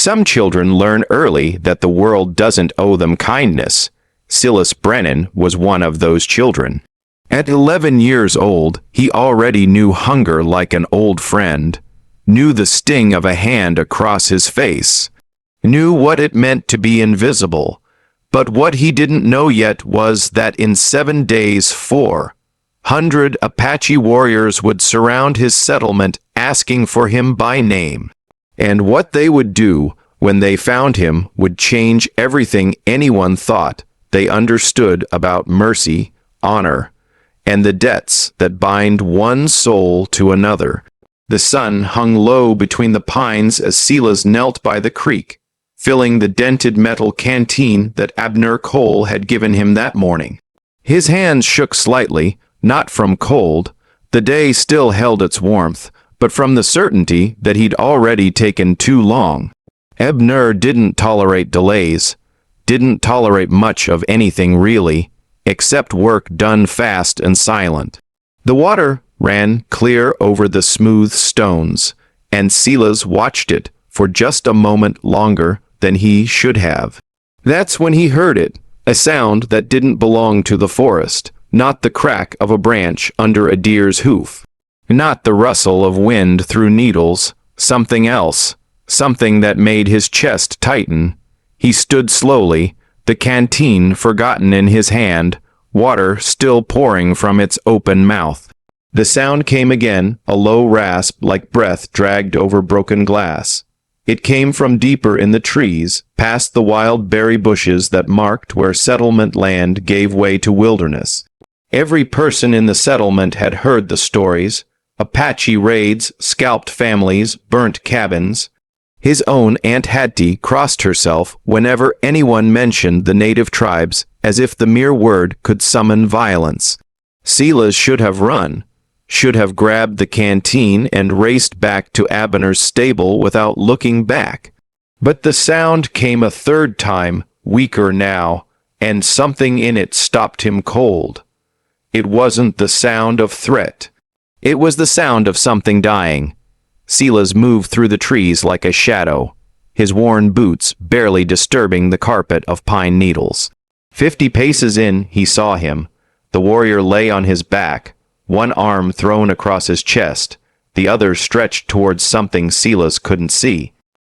Some children learn early that the world doesn't owe them kindness. Silas Brennan was one of those children. At 11 years old, he already knew hunger like an old friend, knew the sting of a hand across his face, knew what it meant to be invisible. But what he didn't know yet was that in 7 days 400 Apache warriors would surround his settlement asking for him by name. And what they would do when they found him would change everything anyone thought they understood about mercy, honor, and the debts that bind one soul to another. The sun hung low between the pines as Silas knelt by the creek, filling the dented metal canteen that Abner Cole had given him that morning. His hands shook slightly, not from cold. The day still held its warmth, but from the certainty that he'd already taken too long. Abner didn't tolerate delays, didn't tolerate much of anything really, except work done fast and silent. The water ran clear over the smooth stones, and Silas watched it for just a moment longer than he should have. That's when he heard it, a sound that didn't belong to the forest, not the crack of a branch under a deer's hoof, not the rustle of wind through needles, something else, something that made his chest tighten. He stood slowly, the canteen forgotten in his hand, water still pouring from its open mouth. The sound came again, a low rasp like breath dragged over broken glass. It came from deeper in the trees, past the wild berry bushes that marked where settlement land gave way to wilderness. Every person in the settlement had heard the stories: Apache raids, scalped families, burnt cabins. His own Aunt Hattie crossed herself whenever anyone mentioned the native tribes, as if the mere word could summon violence. Silas should have run, should have grabbed the canteen and raced back to Abner's stable without looking back. But the sound came a third time, weaker now, and something in it stopped him cold. It wasn't the sound of threat. It was the sound of something dying. Silas moved through the trees like a shadow, his worn boots barely disturbing the carpet of pine needles. 50 paces in, he saw him. The warrior lay on his back, one arm thrown across his chest, the other stretched towards something Silas couldn't see.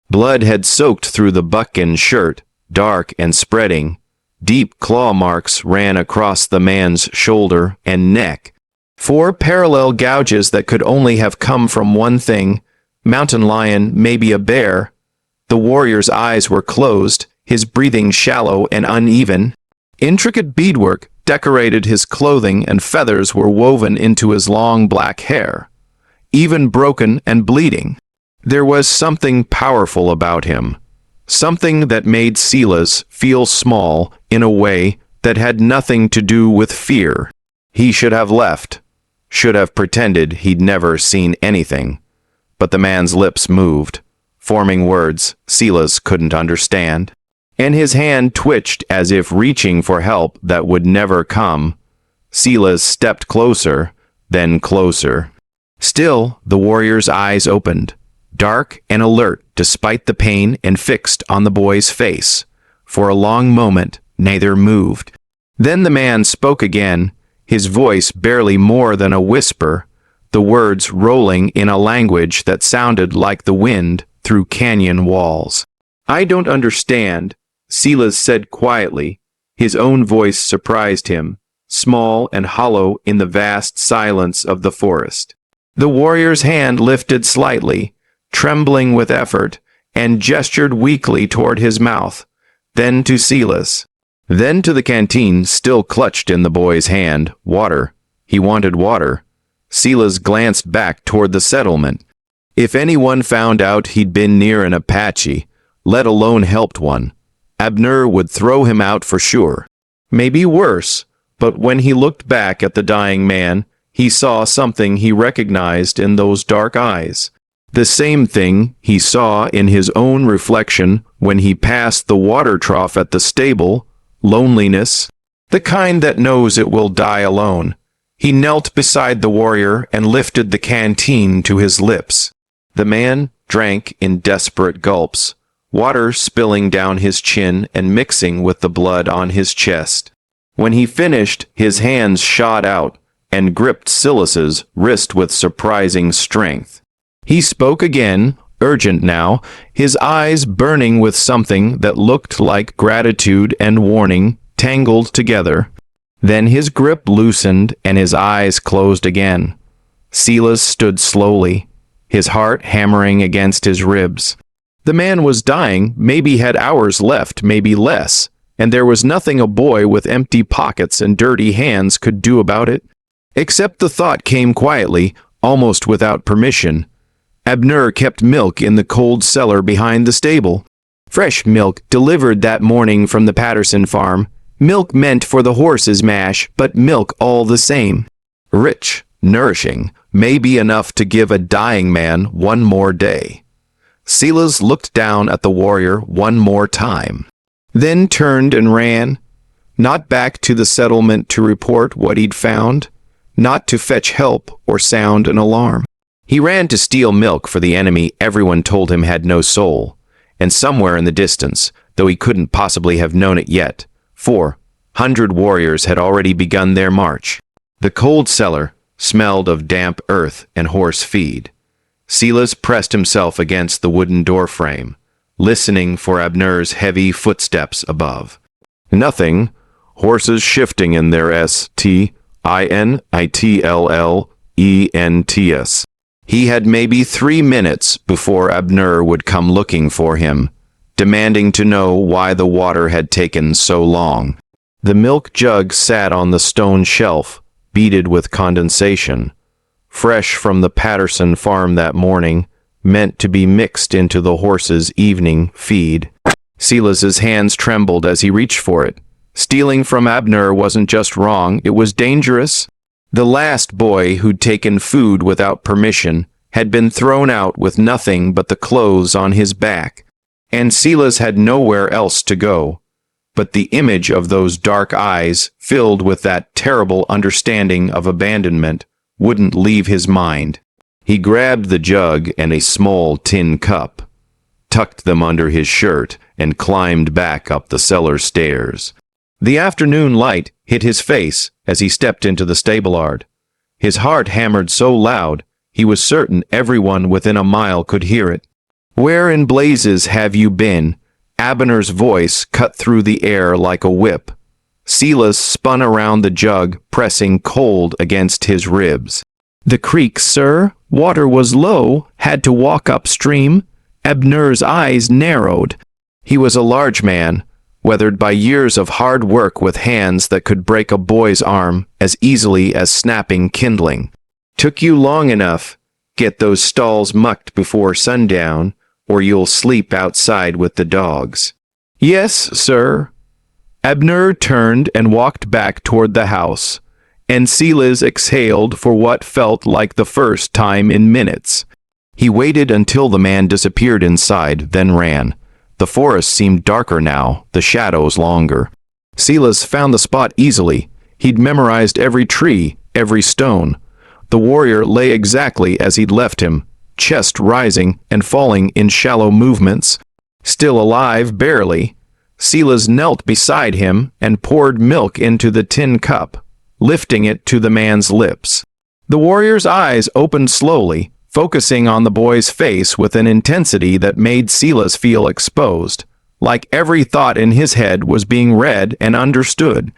Blood had soaked through the buckskin shirt, dark and spreading. Deep claw marks ran across the man's shoulder and neck. 4 parallel gouges that could only have come from one thing: mountain lion, maybe a bear. The warrior's eyes were closed, his breathing shallow and uneven. Intricate beadwork decorated his clothing and feathers were woven into his long black hair, even broken and bleeding. There was something powerful about him, something that made Silas feel small in a way that had nothing to do with fear. He should have left, should have pretended he'd never seen anything. But the man's lips moved, forming words Silas couldn't understand, and his hand twitched as if reaching for help that would never come. Silas stepped closer, then closer. Still, the warrior's eyes opened, dark and alert despite the pain, and fixed on the boy's face. For a long moment, neither moved. Then the man spoke again, his voice barely more than a whisper, the words rolling in a language that sounded like the wind through canyon walls. "I don't understand," Silas said quietly. His own voice surprised him, small and hollow in the vast silence of the forest. The warrior's hand lifted slightly, trembling with effort, and gestured weakly toward his mouth, then to Silas, then to the canteen still clutched in the boy's hand. Water. He wanted water. Silas glanced back toward the settlement. If anyone found out he'd been near an Apache, let alone helped one, Abner would throw him out for sure. Maybe worse, but when he looked back at the dying man, he saw something he recognized in those dark eyes. The same thing he saw in his own reflection when he passed the water trough at the stable: loneliness, the kind that knows it will die alone. He knelt beside the warrior and lifted the canteen to his lips. The man drank in desperate gulps, water spilling down his chin and mixing with the blood on his chest. When he finished, his hands shot out and gripped Silas's wrist with surprising strength. He spoke again, urgent now, his eyes burning with something that looked like gratitude and warning tangled together. Then his grip loosened and his eyes closed again. Silas stood slowly, his heart hammering against his ribs. The man was dying, maybe had hours left, maybe less, and there was nothing a boy with empty pockets and dirty hands could do about it. Except the thought came quietly, almost without permission. Abner kept milk in the cold cellar behind the stable. Fresh milk delivered that morning from the Patterson farm. Milk meant for the horses' mash, but milk all the same. Rich, nourishing, may be enough to give a dying man one more day. Silas looked down at the warrior one more time, then turned and ran, not back to the settlement to report what he'd found, not to fetch help or sound an alarm. He ran to steal milk for the enemy everyone told him had no soul, and somewhere in the distance, though he couldn't possibly have known it yet, 400 warriors had already begun their march. The cold cellar smelled of damp earth and horse feed. Silas pressed himself against the wooden doorframe, listening for Abner's heavy footsteps above. Nothing. Horses shifting in their STINITLLENTS. He had maybe 3 minutes before Abner would come looking for him, demanding to know why the water had taken so long. The milk jug sat on the stone shelf, beaded with condensation, fresh from the Patterson farm that morning, meant to be mixed into the horses' evening feed. Silas's hands trembled as he reached for it. Stealing from Abner wasn't just wrong, it was dangerous. The last boy who'd taken food without permission had been thrown out with nothing but the clothes on his back, and Silas had nowhere else to go. But the image of those dark eyes, filled with that terrible understanding of abandonment, wouldn't leave his mind. He grabbed the jug and a small tin cup, tucked them under his shirt, and climbed back up the cellar stairs. The afternoon light hit his face as he stepped into the stableyard. His heart hammered so loud, he was certain everyone within a mile could hear it. "Where in blazes have you been?" Abner's voice cut through the air like a whip. Silas spun around the jug, pressing cold against his ribs. "The creek, sir. Water was low. Had to walk upstream." Abner's eyes narrowed. He was a large man, weathered by years of hard work with hands that could break a boy's arm as easily as snapping kindling. "Took you long enough. Get those stalls mucked before sundown, or you'll sleep outside with the dogs." "Yes, sir." Abner turned and walked back toward the house, and Silas exhaled for what felt like the first time in minutes. He waited until the man disappeared inside, then ran. The forest seemed darker now, the shadows longer. Silas found the spot easily. He'd memorized every tree, every stone. The warrior lay exactly as he'd left him, chest rising and falling in shallow movements. Still alive, barely. Silas knelt beside him and poured milk into the tin cup, lifting it to the man's lips. The warrior's eyes opened slowly, focusing on the boy's face with an intensity that made Silas feel exposed, like every thought in his head was being read and understood.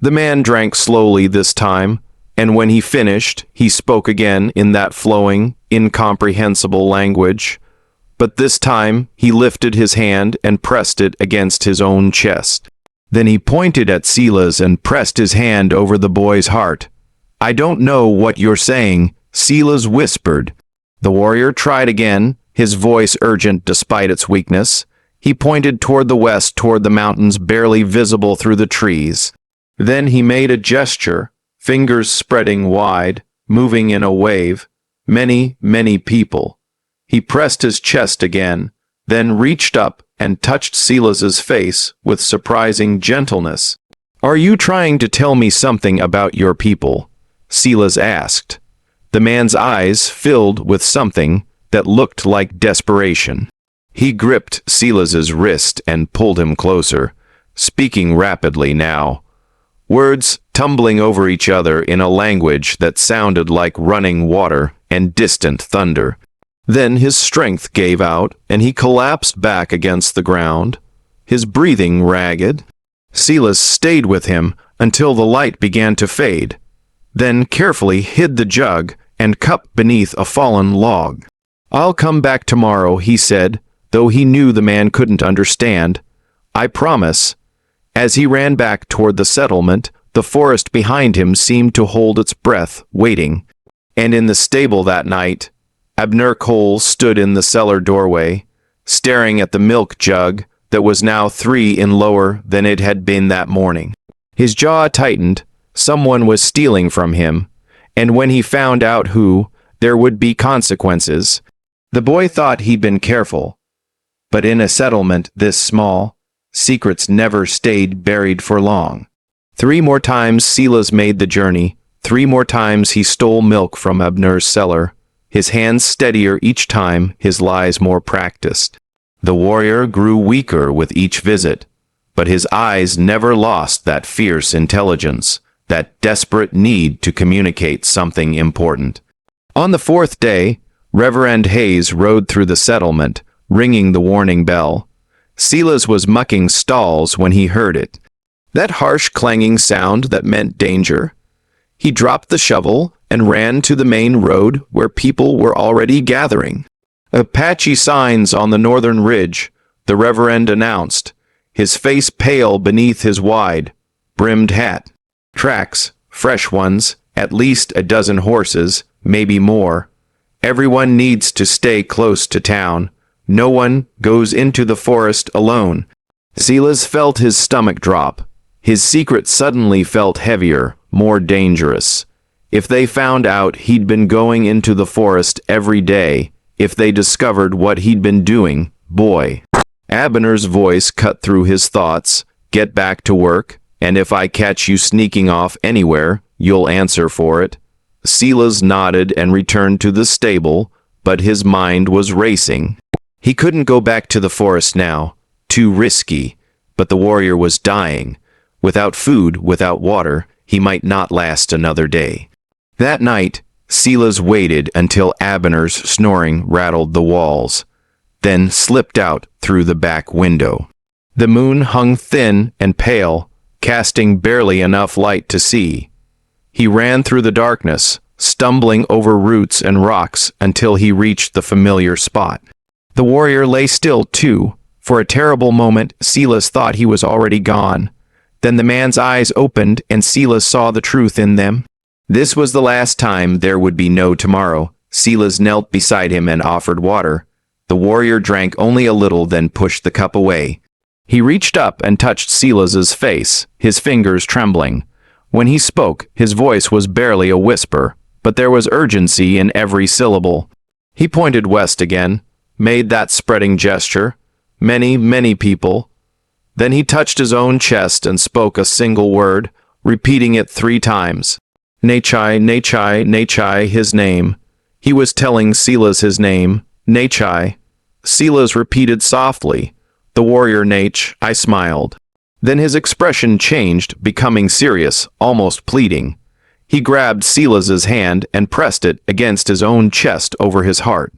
The man drank slowly this time, and when he finished, he spoke again in that flowing, incomprehensible language. But this time, he lifted his hand and pressed it against his own chest. Then he pointed at Silas and pressed his hand over the boy's heart. "I don't know what you're saying," Silas whispered. The warrior tried again, his voice urgent despite its weakness. He pointed toward the west, toward the mountains barely visible through the trees. Then he made a gesture, fingers spreading wide, moving in a wave. Many, many people. He pressed his chest again, then reached up and touched Silas's face with surprising gentleness. "Are you trying to tell me something about your people?" Silas asked. The man's eyes filled with something that looked like desperation. He gripped Silas's wrist and pulled him closer, speaking rapidly now, words tumbling over each other in a language that sounded like running water and distant thunder. Then his strength gave out, and he collapsed back against the ground, his breathing ragged. Silas stayed with him until the light began to fade, then carefully hid the jug and cup beneath a fallen log. "I'll come back tomorrow," he said, though he knew the man couldn't understand. "I promise." As he ran back toward the settlement, the forest behind him seemed to hold its breath, waiting. And in the stable that night, Abner Cole stood in the cellar doorway, staring at the milk jug that was now 3 in lower than it had been that morning. His jaw tightened. Someone was stealing from him, and when he found out who, there would be consequences. The boy thought he'd been careful, but in a settlement this small, secrets never stayed buried for long. 3 more times Silas made the journey. 3 more times he stole milk from Abner's cellar, his hands steadier each time, his lies more practiced. The warrior grew weaker with each visit, but his eyes never lost that fierce intelligence, that desperate need to communicate something important. On the 4th day, Reverend Hayes rode through the settlement, ringing the warning bell. Silas was mucking stalls when he heard it. That harsh clanging sound that meant danger. He dropped the shovel and ran to the main road where people were already gathering. "Apache signs on the northern ridge," the Reverend announced, his face pale beneath his wide-brimmed hat. "Tracks, fresh ones, at least a dozen horses, maybe more. Everyone needs to stay close to town. No one goes into the forest alone." Silas felt his stomach drop. His secret suddenly felt heavier, more dangerous. If they found out he'd been going into the forest every day, if they discovered what he'd been doing, boy. Abner's voice cut through his thoughts. "Get back to work, and if I catch you sneaking off anywhere, you'll answer for it." Silas nodded and returned to the stable, but his mind was racing. He couldn't go back to the forest now. Too risky. But the warrior was dying. Without food, without water, he might not last another day. That night, Silas waited until Abner's snoring rattled the walls, then slipped out through the back window. The moon hung thin and pale, casting barely enough light to see. He ran through the darkness, stumbling over roots and rocks until he reached the familiar spot. The warrior lay still, too. For a terrible moment, Silas thought he was already gone. Then the man's eyes opened, and Silas saw the truth in them. This was the last time there would be no tomorrow. Silas knelt beside him and offered water. The warrior drank only a little, then pushed the cup away. He reached up and touched Silas's face, his fingers trembling. When he spoke, his voice was barely a whisper, but there was urgency in every syllable. He pointed west again, made that spreading gesture. Many, many people. Then he touched his own chest and spoke a single word, repeating it 3 times. Nachai, Nachai, Nachai, his name. He was telling Silas his name, Nachai. Silas repeated softly, "The warrior Nach." I smiled. Then his expression changed, becoming serious, almost pleading. He grabbed Silas's hand and pressed it against his own chest over his heart.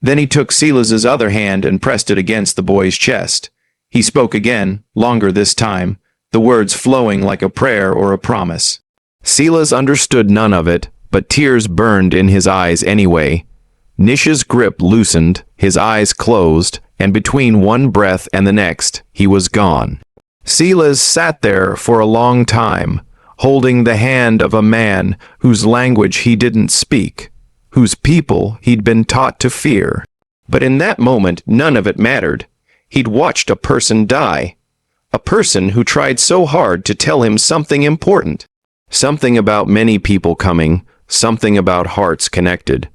Then he took Silas's other hand and pressed it against the boy's chest. He spoke again, longer this time, the words flowing like a prayer or a promise. Silas understood none of it, but tears burned in his eyes anyway. Nish's grip loosened, his eyes closed, and between one breath and the next, he was gone. Silas sat there for a long time, holding the hand of a man whose language he didn't speak, whose people he'd been taught to fear. But in that moment, none of it mattered. He'd watched a person die. A person who tried so hard to tell him something important. Something about many people coming, something about hearts connected.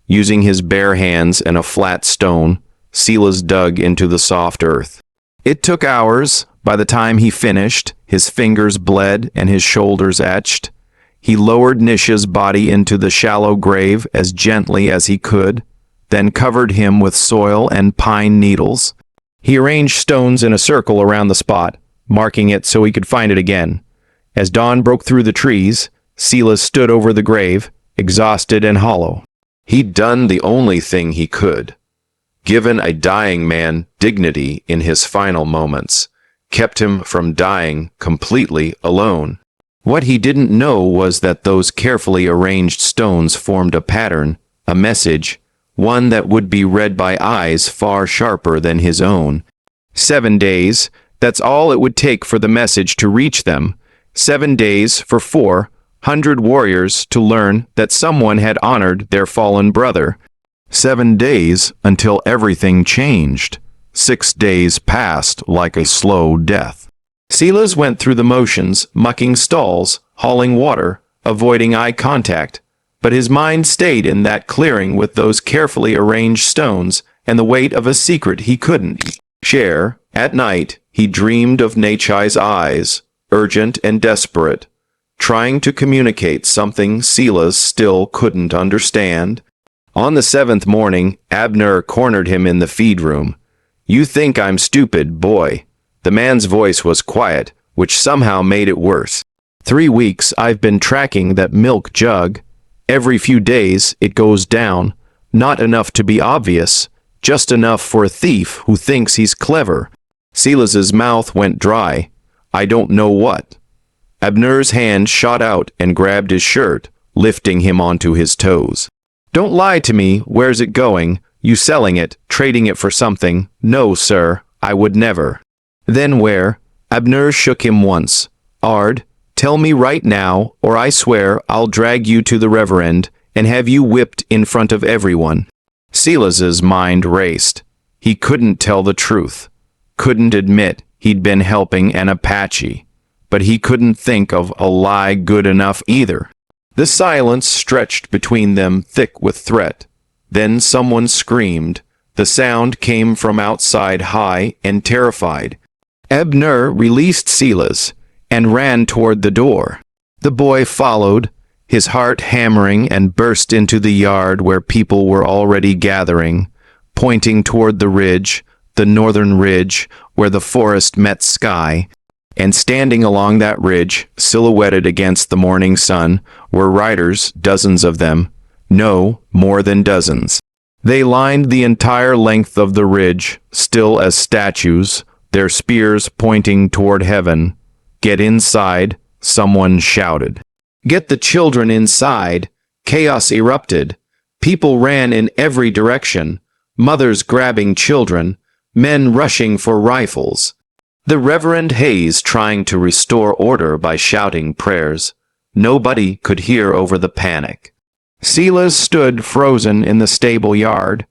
Using his bare hands and a flat stone, Silas dug into the soft earth. It took hours. By the time he finished, his fingers bled and his shoulders etched. He lowered Nisha's body into the shallow grave as gently as he could. then covered him with soil and pine needles. He arranged stones in a circle around the spot, marking it so he could find it again. As dawn broke through the trees, Silas stood over the grave, exhausted and hollow. He'd done the only thing he could. Given a dying man dignity in his final moments, kept him from dying completely alone. What he didn't know was that those carefully arranged stones formed a pattern, a message, one that would be read by eyes far sharper than his own. 7 days, that's all it would take for the message to reach them. 7 days for 400 warriors to learn that someone had honored their fallen brother. 7 days until everything changed. 6 days passed like a slow death. Silas went through the motions, mucking stalls, hauling water, avoiding eye contact, but his mind stayed in that clearing with those carefully arranged stones and the weight of a secret he couldn't share. At night, he dreamed of Nachai's eyes, urgent and desperate, trying to communicate something Silas still couldn't understand. On the 7th morning, Abner cornered him in the feed room. "You think I'm stupid, boy." The man's voice was quiet, which somehow made it worse. 3 weeks I've been tracking that milk jug. Every few days it goes down. Not enough to be obvious, just enough for a thief who thinks he's clever. Silas's mouth went dry. I don't know what. Abner's hand shot out and grabbed his shirt, lifting him onto his toes. "Don't lie to me. Where's it going? You selling it, trading it for something?" "No, sir, I would never." "Then where?" Abner shook him once. "Ard, tell me right now, or I swear I'll drag you to the Reverend and have you whipped in front of everyone." Silas's mind raced. He couldn't tell the truth. Couldn't admit he'd been helping an Apache. But he couldn't think of a lie good enough either. The silence stretched between them thick with threat. Then someone screamed. The sound came from outside, high and terrified. Abner released Silas and ran toward the door. The boy followed, his heart hammering, and burst into the yard where people were already gathering, pointing toward the ridge, the northern ridge, where the forest met sky. And standing along that ridge, silhouetted against the morning sun, were riders, dozens of them. No, more than dozens. They lined the entire length of the ridge, still as statues, their spears pointing toward heaven. "Get inside," someone shouted. "Get the children inside." Chaos erupted. People ran in every direction, mothers grabbing children, men rushing for rifles. The Reverend Hayes trying to restore order by shouting prayers. Nobody could hear over the panic. Silas stood frozen in the stable yard,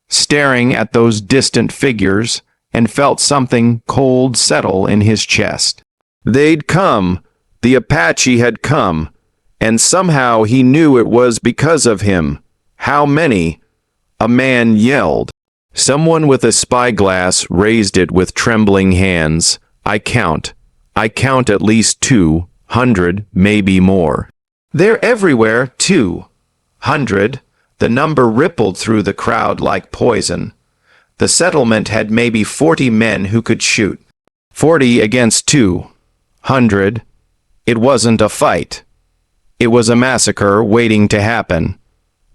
staring at those distant figures, and felt something cold settle in his chest. They'd come. The Apache had come. And somehow he knew it was because of him. How many? A man yelled. Someone with a spyglass raised it with trembling hands. I count at least 200, maybe more. They're everywhere, 200. The number rippled through the crowd like poison. The settlement had maybe 40 men who could shoot. 40 against 200. It wasn't a fight. It was a massacre waiting to happen.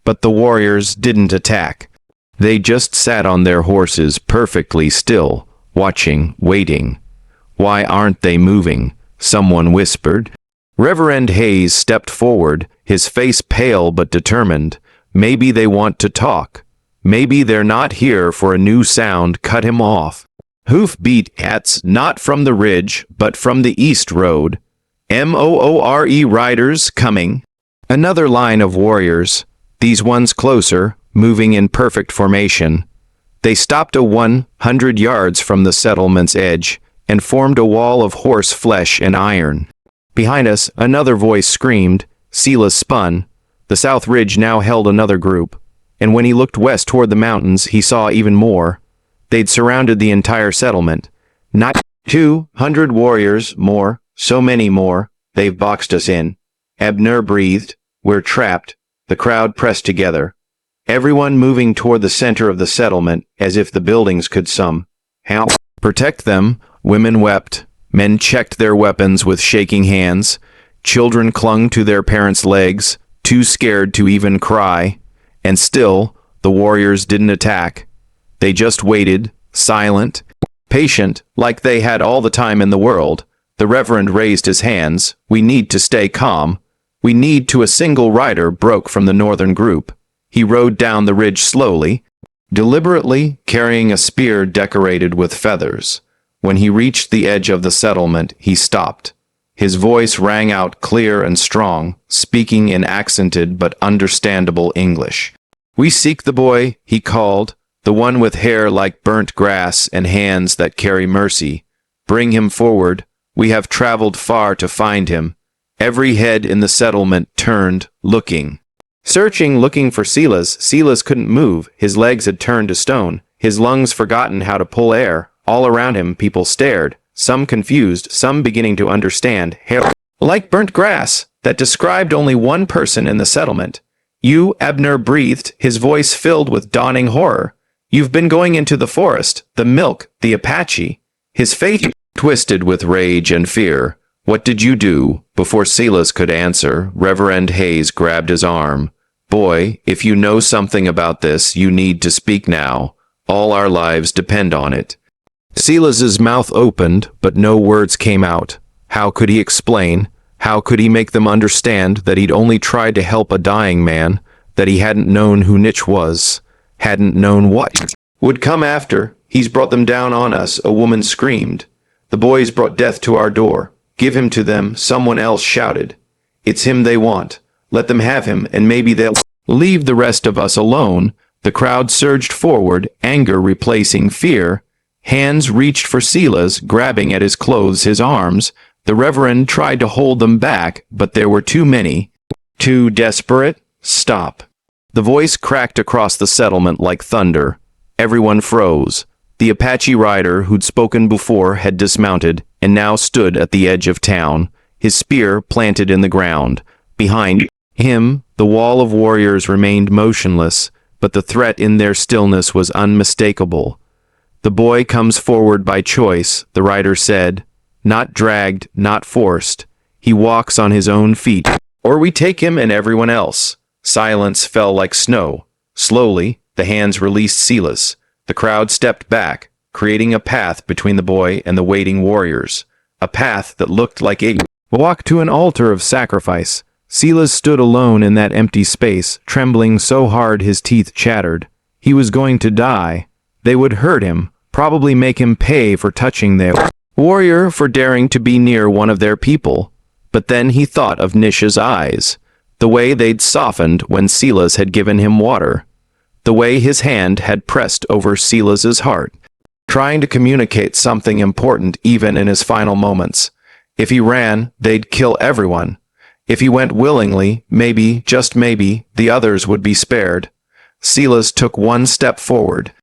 But the warriors didn't attack. They just sat on their horses perfectly still, watching, waiting. Why aren't they moving? Someone whispered. Reverend Hayes stepped forward, his face pale but determined. Maybe they want to talk. Maybe they're not here for a new sound. Cut him off. Hoofbeat hats, not from the ridge, but from the east road. MOORE riders coming. Another line of warriors, these ones closer, moving in perfect formation. They stopped 100 yards from the settlement's edge and formed a wall of horse flesh and iron. Behind us, another voice screamed. Silas spun. The south ridge now held another group, and when he looked west toward the mountains, he saw even more. They'd surrounded the entire settlement. Not 200 warriors, more, so many more. They've boxed us in. Abner breathed. We're trapped. The crowd pressed together. everyone moving toward the center of the settlement as if the buildings could somehow protect them. Women wept, men checked their weapons with shaking hands, children clung to their parents' legs, too scared to even cry, and still, the warriors didn't attack. They just waited, silent, patient, like they had all the time in the world. The Reverend raised his hands. "We need to stay calm. We need to." A single rider broke from the northern group. He rode down the ridge slowly, deliberately, carrying a spear decorated with feathers. When he reached the edge of the settlement, he stopped. His voice rang out clear and strong, speaking in accented but understandable English. "We seek the boy," he called, "the one with hair like burnt grass and hands that carry mercy. Bring him forward. We have traveled far to find him." Every head in the settlement turned, looking. Searching, looking for Silas. Silas couldn't move. His legs had turned to stone. His lungs forgotten how to pull air. All around him, people stared, some confused, some beginning to understand. Hair like burnt grass. That described only one person in the settlement. "You," Abner breathed, his voice filled with dawning horror. "You've been going into the forest, the milk, the Apache." His face twisted with rage and fear. "What did you do?" Before Silas could answer, Reverend Hayes grabbed his arm. "Boy, if you know something about this, you need to speak now. All our lives depend on it." Silas's mouth opened, but no words came out. How could he explain? How could he make them understand that he'd only tried to help a dying man, that he hadn't known who Nitch was, hadn't known what would come after? "He's brought them down on us," a woman screamed. "The boys brought death to our door. Give him to them," someone else shouted. "It's him they want. Let them have him, and maybe they'll leave the rest of us alone." The crowd surged forward, anger replacing fear. Hands reached for Silas, grabbing at his clothes, his arms. The Reverend tried to hold them back, but there were too many. Too desperate. "Stop." The voice cracked across the settlement like thunder. Everyone froze. The Apache rider who'd spoken before had dismounted, and now stood at the edge of town, his spear planted in the ground. Behind him, the wall of warriors remained motionless, but the threat in their stillness was unmistakable. "The boy comes forward by choice," the rider said. "Not dragged, not forced. He walks on his own feet. Or we take him and everyone else." Silence fell like snow. Slowly, the hands released Silas. The crowd stepped back, creating a path between the boy and the waiting warriors. A path that looked like a walk to an altar of sacrifice. Silas stood alone in that empty space, trembling so hard his teeth chattered. He was going to die. They would hurt him, probably make him pay for touching their warrior, for daring to be near one of their people. But then he thought of Nish's eyes, the way they'd softened when Silas had given him water, the way his hand had pressed over Silas's heart, trying to communicate something important even in his final moments. If he ran, they'd kill everyone. If he went willingly, maybe, just maybe, the others would be spared. Silas took one step forward.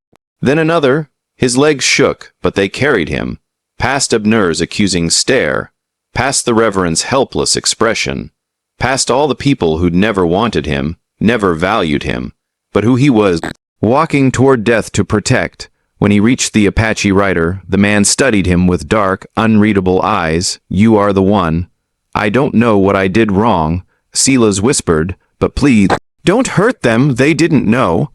Then another. His legs shook, but they carried him. Past Abner's accusing stare. Past the Reverend's helpless expression. Past all the people who'd never wanted him, never valued him, but who he was walking toward death to protect. When he reached the Apache rider, the man studied him with dark, unreadable eyes. "You are the one." "I don't know what I did wrong," Silas whispered, "but please, don't hurt them. They didn't know.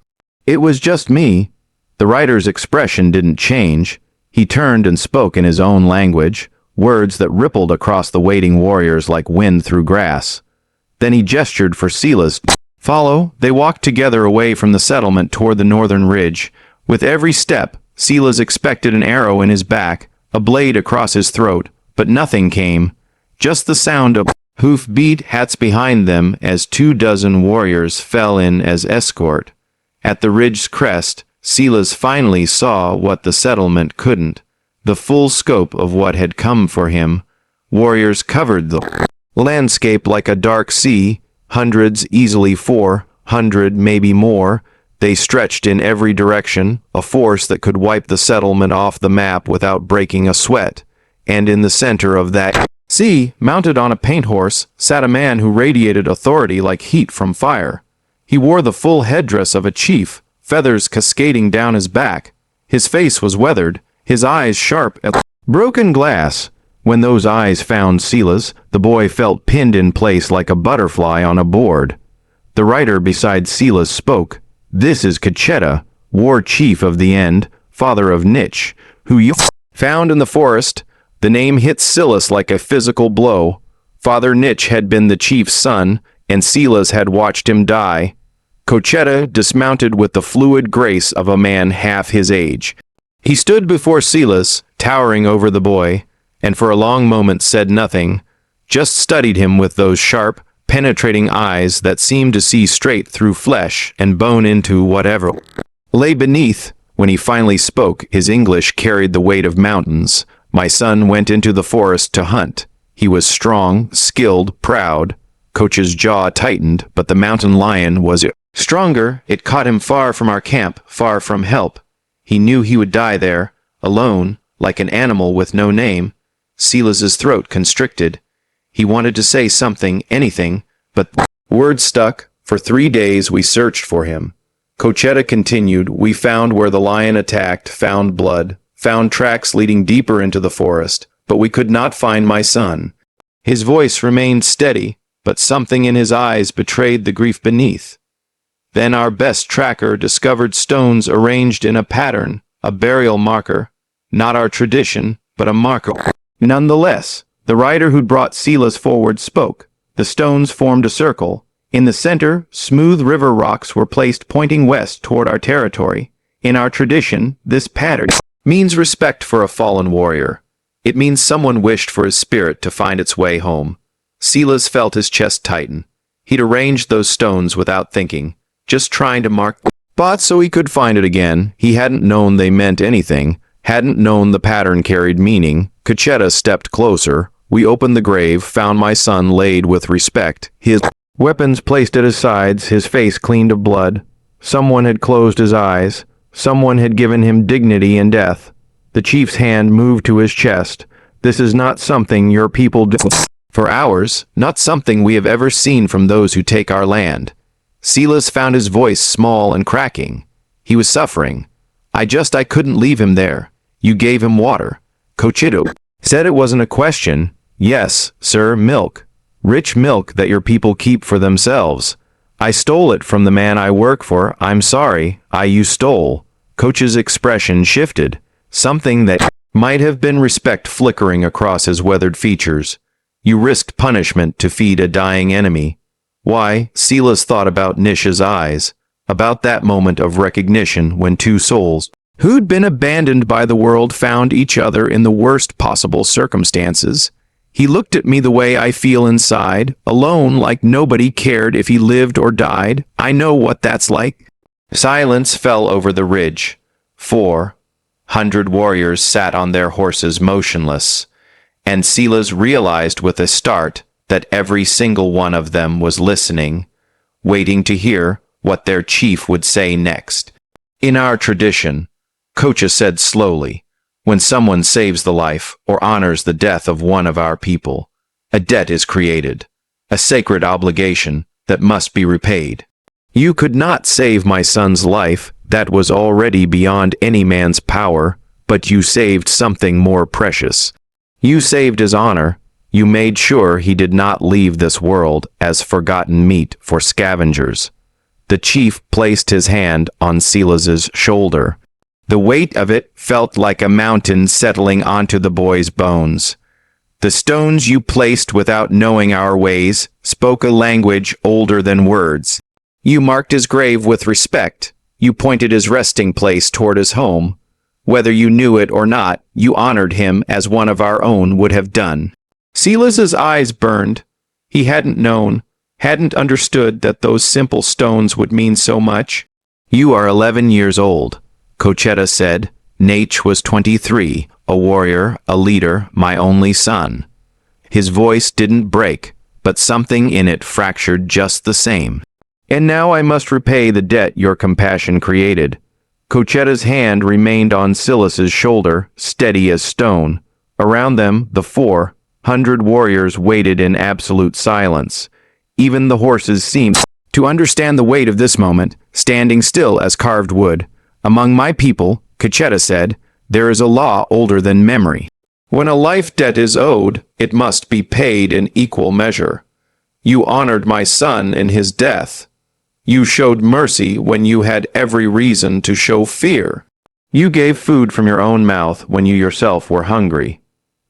It was just me." The rider's expression didn't change. He turned and spoke in his own language, words that rippled across the waiting warriors like wind through grass. Then he gestured for Silas. "Follow." They walked together away from the settlement toward the northern ridge. With every step, Silas expected an arrow in his back, a blade across his throat, but nothing came. Just the sound of hoof-beat hats behind them as 24 warriors fell in as escort. At the ridge's crest, Silas finally saw what the settlement couldn't, the full scope of what had come for him. Warriors covered the landscape like a dark sea, hundreds, easily 400, maybe more. They stretched in every direction, a force that could wipe the settlement off the map without breaking a sweat. And in the center of that sea, mounted on a paint horse, sat a man who radiated authority like heat from fire. He wore the full headdress of a chief, feathers cascading down his back. His face was weathered, his eyes sharp as broken glass. When those eyes found Silas, the boy felt pinned in place like a butterfly on a board. The writer beside Silas spoke. "This is Kecheta, war chief of the End, father of Nich, who you found in the forest." The name hit Silas like a physical blow. Father Nich had been the chief's son, and Silas had watched him die. Kecheta dismounted with the fluid grace of a man half his age. He stood before Silas, towering over the boy, and for a long moment said nothing, just studied him with those sharp, penetrating eyes that seemed to see straight through flesh and bone into whatever lay beneath. When he finally spoke, his English carried the weight of mountains. "My son went into the forest to hunt. He was strong, skilled, proud." Coach's jaw tightened, but the mountain lion was stronger. It caught him far from our camp, far from help. He knew he would die there, alone, like an animal with no name. Silas's throat constricted. He wanted to say something, anything, but words stuck. "For 3 days we searched for him." Kecheta continued. "We found where the lion attacked, found blood, found tracks leading deeper into the forest, but we could not find my son." His voice remained steady, but something in his eyes betrayed the grief beneath. "Then our best tracker discovered stones arranged in a pattern, a burial marker. Not our tradition, but a marker. Nonetheless, the writer who'd brought Silas forward spoke. The stones formed a circle. In the center, smooth river rocks were placed pointing west toward our territory. In our tradition, this pattern means respect for a fallen warrior. It means someone wished for his spirit to find its way home." Silas felt his chest tighten. He'd arranged those stones without thinking, just trying to mark the spot so he could find it again. He hadn't known they meant anything, hadn't known the pattern carried meaning. Kecheta stepped closer. "We opened the grave, found my son laid with respect, his weapons placed at his sides, his face cleaned of blood. Someone had closed his eyes. Someone had given him dignity in death." The chief's hand moved to his chest. "This is not something your people do for ours, not something we have ever seen from those who take our land." Silas found his voice small and cracking. He was suffering. I couldn't leave him there. You gave him water." Kecheta said it wasn't a question. "Yes, sir, milk. Rich milk that your people keep for themselves. I stole it from the man I work for. I'm sorry, you stole." Coach's expression shifted. Something that might have been respect flickering across his weathered features. "You risked punishment to feed a dying enemy." Why? Silas thought about Nish's eyes, about that moment of recognition when two souls who'd been abandoned by the world found each other in the worst possible circumstances. "He looked at me the way I feel inside, alone, like nobody cared if he lived or died. I know what that's like." Silence fell over the ridge. 400 warriors sat on their horses motionless, and Silas realized with a start that every single one of them was listening, waiting to hear what their chief would say next. "In our tradition," Kocha said slowly, "when someone saves the life or honors the death of one of our people, a debt is created, a sacred obligation that must be repaid. You could not save my son's life, that was already beyond any man's power, but you saved something more precious. You saved his honor. You made sure he did not leave this world as forgotten meat for scavengers." The chief placed his hand on Silas's shoulder. The weight of it felt like a mountain settling onto the boy's bones. "The stones you placed without knowing our ways spoke a language older than words. You marked his grave with respect. You pointed his resting place toward his home. Whether you knew it or not, you honored him as one of our own would have done." Silas's eyes burned. He hadn't known, hadn't understood that those simple stones would mean so much. "You are 11 years old," Kecheta said. "Nach was 23, a warrior, a leader, my only son." His voice didn't break, but something in it fractured just the same. "And now I must repay the debt your compassion created." Kecheta's hand remained on Silas's shoulder, steady as stone. Around them, the 400 warriors waited in absolute silence. Even the horses seemed To understand the weight of this moment, standing still as carved wood, among my people, Cachetta said, there is a law older than memory. When a life debt is owed, it must be paid in equal measure. You honored my son in his death. You showed mercy when you had every reason to show fear. You gave food from your own mouth when you yourself were hungry.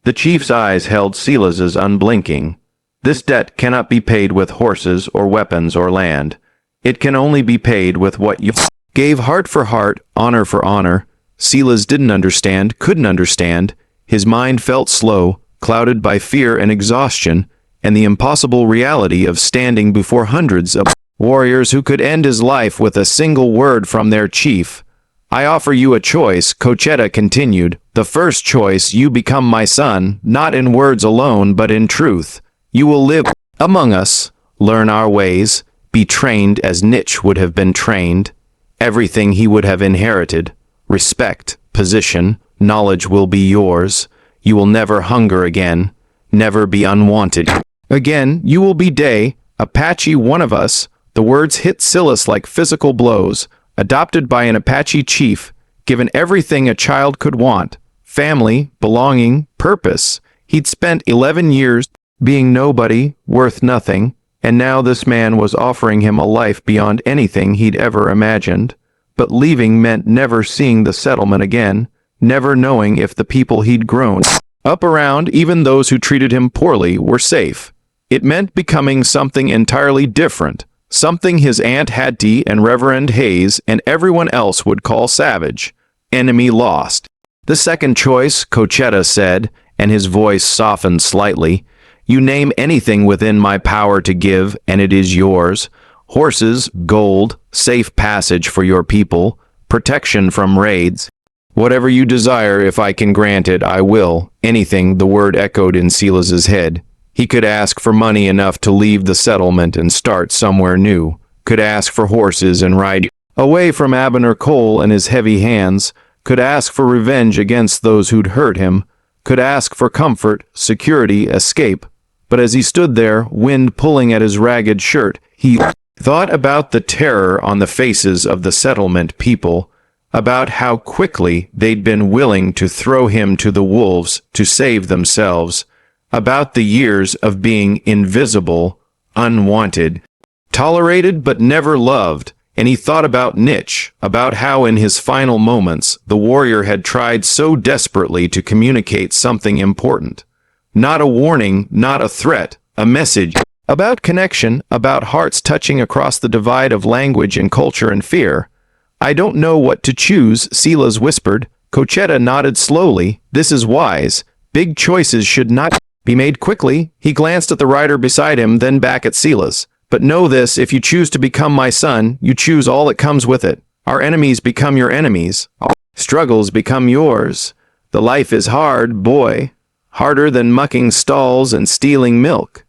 The chief's eyes held Silas's unblinking. This debt cannot be paid with horses or weapons or land. It can only be paid with what you gave, heart for heart, honor for honor. Silas didn't understand, couldn't understand. His mind felt slow, clouded by fear and exhaustion, and the impossible reality of standing before hundreds of warriors who could end his life with a single word from their chief. I offer you a choice, Cachetta continued. The first choice, you become my son, not in words alone, but in truth. You will live among us, learn our ways, be trained as Nietzsche would have been trained. Everything he would have inherited, respect, position, knowledge will be yours. You will never hunger again, never be unwanted. Again, you will be day, Apache one of us. The words hit Silas like physical blows. Adopted by an Apache chief, given everything a child could want, family, belonging, purpose. He'd spent 11 years being nobody, worth nothing, and now this man was offering him a life beyond anything he'd ever imagined. But leaving meant never seeing the settlement again, never knowing if the people he'd grown up around, even those who treated him poorly, were safe. It meant becoming something entirely different. Something his Aunt Hattie and Reverend Hayes and everyone else would call savage. Enemy lost. The second choice, Cachetta said, and his voice softened slightly. You name anything within my power to give, and it is yours. Horses, gold, safe passage for your people, protection from raids. Whatever you desire, if I can grant it, I will. Anything, the word echoed in Silas's head. He could ask for money enough to leave the settlement and start somewhere new, could ask for horses and ride away from Abner Cole and his heavy hands, could ask for revenge against those who'd hurt him, could ask for comfort, security, escape. But as he stood there, wind pulling at his ragged shirt, he thought about the terror on the faces of the settlement people, about how quickly they'd been willing to throw him to the wolves to save themselves, about the years of being invisible, unwanted, tolerated but never loved, and he thought about Nietzsche, about how in his final moments the warrior had tried so desperately to communicate something important. Not a warning, not a threat, a message, about connection, about hearts touching across the divide of language and culture and fear. I don't know what to choose, Silas whispered. Cachetta nodded slowly. This is wise. Big choices should not be made quickly. He glanced at the rider beside him, then back at Silas. But know this, if you choose to become my son, you choose all that comes with it. Our enemies become your enemies. Our struggles become yours. The life is hard, boy. Harder than mucking stalls and stealing milk.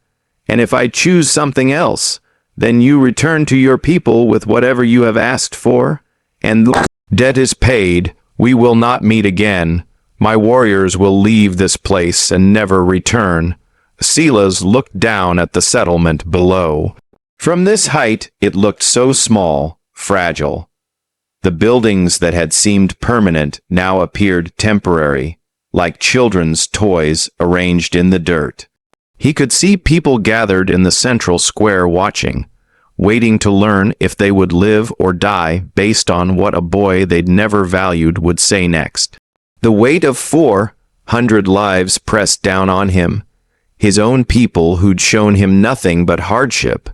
And if I choose something else, then you return to your people with whatever you have asked for, and the debt is paid. We will not meet again. My warriors will leave this place and never return. Silas looked down at the settlement below. From this height, it looked so small, fragile. The buildings that had seemed permanent now appeared temporary, like children's toys arranged in the dirt. He could see people gathered in the central square watching, waiting to learn if they would live or die based on what a boy they'd never valued would say next. The weight of 400 lives pressed down on him, his own people who'd shown him nothing but hardship,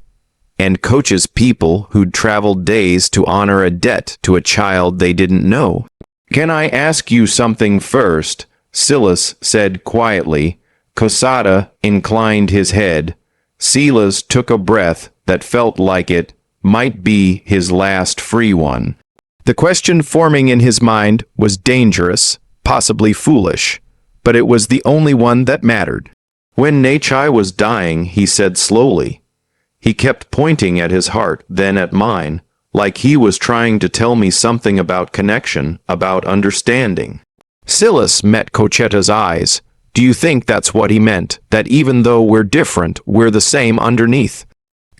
and Coach's people who'd traveled days to honor a debt to a child they didn't know. Can I ask you something first? Silas said quietly. Cachetta inclined his head. Silas took a breath that felt like it might be his last free one. The question forming in his mind was dangerous, possibly foolish, but it was the only one that mattered. When Nachai was dying, he said slowly. He kept pointing at his heart, then at mine, like he was trying to tell me something about connection, about understanding. Silas met Cachetta's eyes. Do you think that's what he meant, that even though we're different, we're the same underneath?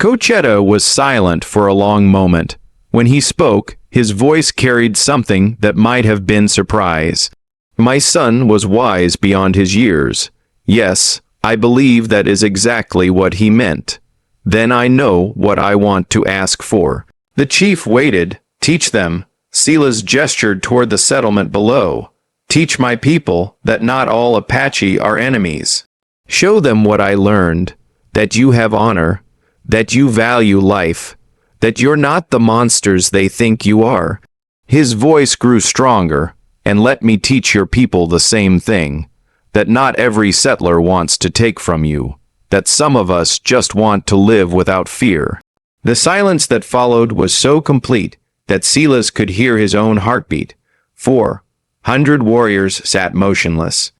Cochetta was silent for a long moment. When he spoke, his voice carried something that might have been surprise. My son was wise beyond his years. Yes, I believe that is exactly what he meant. Then I know what I want to ask for. The chief waited. Teach them. Silas gestured toward the settlement below. Teach my people that not all Apache are enemies. Show them what I learned, that you have honor, that you value life, that you're not the monsters they think you are. His voice grew stronger. And let me teach your people the same thing, that not every settler wants to take from you, that some of us just want to live without fear. The silence that followed was so complete that Silas could hear his own heartbeat. 400 warriors sat motionless.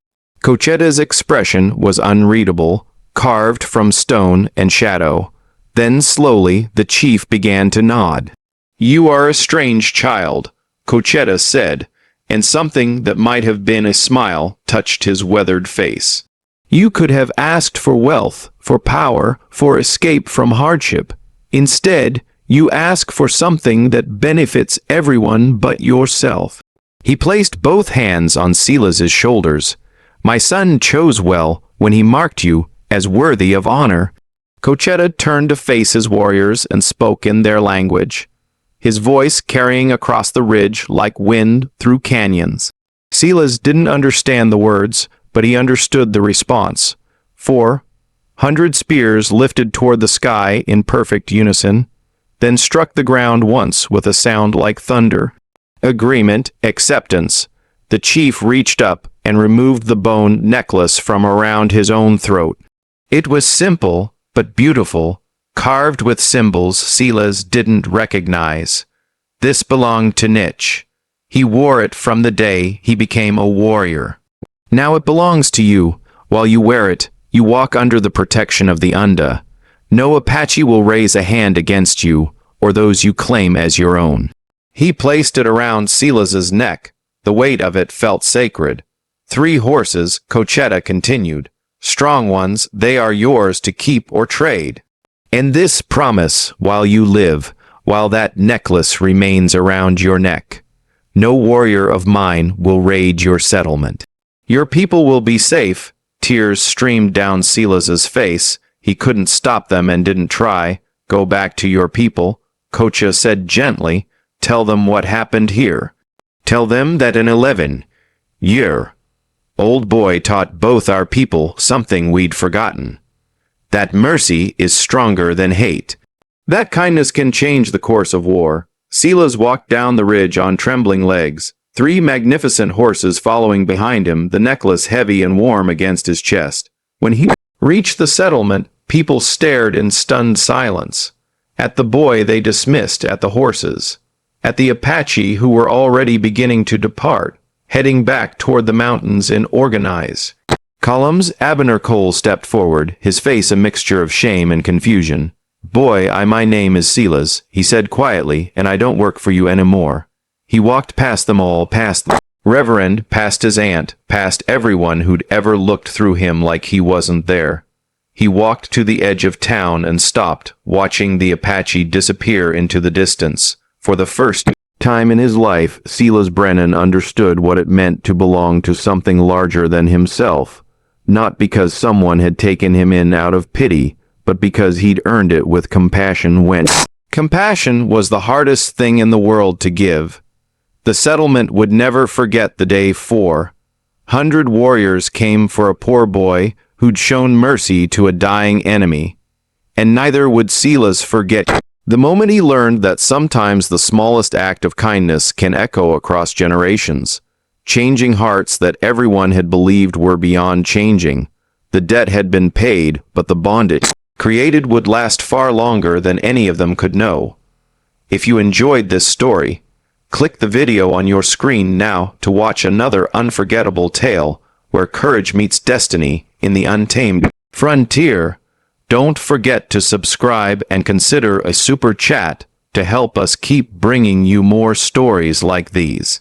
Cochetta's expression was unreadable, carved from stone and shadow. Then slowly the chief began to nod. You are a strange child, Cochetta said, and something that might have been a smile touched his weathered face. You could have asked for wealth, for power, for escape from hardship. Instead, you ask for something that benefits everyone but yourself. He placed both hands on Silas's shoulders. My son chose well when he marked you as worthy of honor. Cochetta turned to face his warriors and spoke in their language, his voice carrying across the ridge like wind through canyons. Silas didn't understand the words, but he understood the response. 400 spears lifted toward the sky in perfect unison, then struck the ground once with a sound like thunder. Agreement, acceptance. The chief reached up and removed the bone necklace from around his own throat. It was simple, but beautiful, carved with symbols Silas didn't recognize. This belonged to Nitch. He wore it from the day he became a warrior. Now it belongs to you. While you wear it, you walk under the protection of the Unda. No Apache will raise a hand against you or those you claim as your own. He placed it around Silas's neck. The weight of it felt sacred. 3 horses, Cochetta continued. Strong ones, they are yours to keep or trade. And this promise while you live, while that necklace remains around your neck. No warrior of mine will raid your settlement. Your people will be safe. Tears streamed down Silas's face. He couldn't stop them and didn't try. Go back to your people, Kocha said gently. Tell them what happened here. Tell them that an 11-year-old boy taught both our people something we'd forgotten. That mercy is stronger than hate. That kindness can change the course of war. Silas walked down the ridge on trembling legs, 3 magnificent horses following behind him, the necklace heavy and warm against his chest. When he reached the settlement, people stared in stunned silence. At the boy they dismissed, at the horses, at the Apache who were already beginning to depart, heading back toward the mountains in organize columns. Abner Cole stepped forward, his face a mixture of shame and confusion. Boy, my name is Silas, he said quietly, and I don't work for you anymore. He walked past them all, past the Reverend, past his aunt, past everyone who'd ever looked through him like he wasn't there. He walked to the edge of town and stopped, watching the Apache disappear into the distance. For the first time in his life, Silas Brennan understood what it meant to belong to something larger than himself. Not because someone had taken him in out of pity, but because he'd earned it with compassion when compassion was the hardest thing in the world to give. The settlement would never forget the day 400 warriors came for a poor boy who'd shown mercy to a dying enemy. And neither would Silas forget the moment he learned that sometimes the smallest act of kindness can echo across generations, changing hearts that everyone had believed were beyond changing. The debt had been paid, but the bond it created would last far longer than any of them could know. If you enjoyed this story, click the video on your screen now to watch another unforgettable tale where courage meets destiny in the untamed frontier. Don't forget to subscribe and consider a super chat to help us keep bringing you more stories like these.